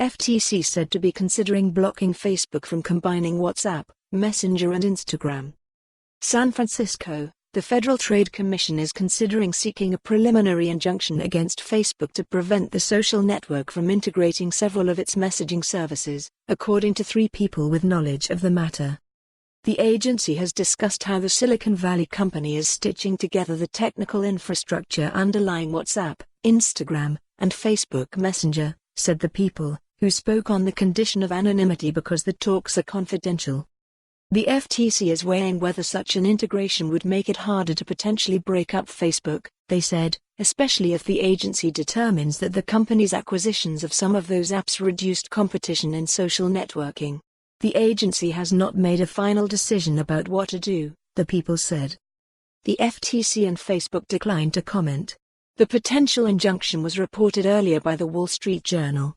FTC said to be considering blocking Facebook from combining WhatsApp, Messenger and Instagram. San Francisco, the Federal Trade Commission is considering seeking a preliminary injunction against Facebook to prevent the social network from integrating several of its messaging services, according to 3 people with knowledge of the matter. The agency has discussed how the Silicon Valley company is stitching together the technical infrastructure underlying WhatsApp, Instagram, and Facebook Messenger, said the people, who spoke on the condition of anonymity because the talks are confidential. The FTC is weighing whether such an integration would make it harder to potentially break up Facebook, they said, especially if the agency determines that the company's acquisitions of some of those apps reduced competition in social networking. The agency has not made a final decision about what to do, the people said. The FTC and Facebook declined to comment. The potential injunction was reported earlier by the Wall Street Journal.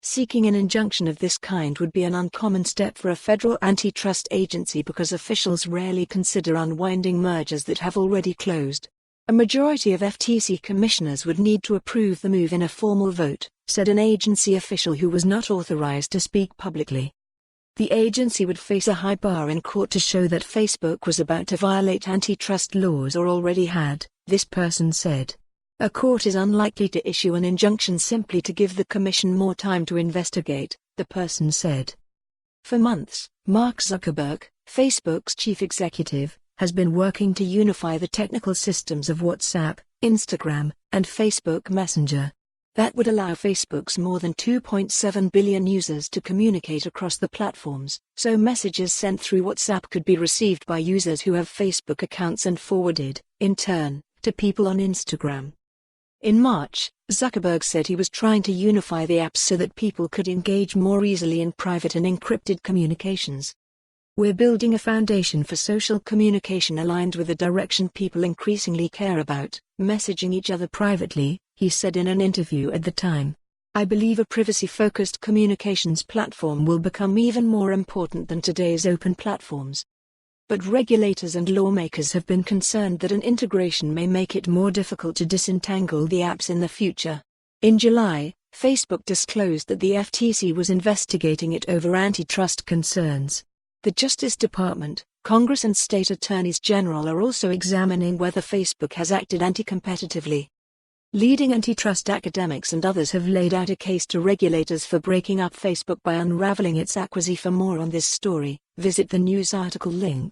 Seeking an injunction of this kind would be an uncommon step for a federal antitrust agency because officials rarely consider unwinding mergers that have already closed. A majority of FTC commissioners would need to approve the move in a formal vote, said an agency official who was not authorized to speak publicly. The agency would face a high bar in court to show that Facebook was about to violate antitrust laws or already had, this person said. A court is unlikely to issue an injunction simply to give the commission more time to investigate, the person said. For months, Mark Zuckerberg, Facebook's chief executive, has been working to unify the technical systems of WhatsApp, Instagram, and Facebook Messenger. That would allow Facebook's more than 2.7 billion users to communicate across the platforms, so messages sent through WhatsApp could be received by users who have Facebook accounts and forwarded, in turn, to people on Instagram. In March, Zuckerberg said he was trying to unify the apps so that people could engage more easily in private and encrypted communications. We're building a foundation for social communication aligned with the direction people increasingly care about, messaging each other privately, he said in an interview at the time. I believe a privacy-focused communications platform will become even more important than today's open platforms. But regulators and lawmakers have been concerned that an integration may make it more difficult to disentangle the apps in the future. In July, Facebook disclosed that the FTC was investigating it over antitrust concerns. The Justice Department, Congress and state attorneys general are also examining whether Facebook has acted anti-competitively. Leading antitrust academics and others have laid out a case to regulators for breaking up Facebook by unraveling its acquisition. For more on this story, visit the news article link.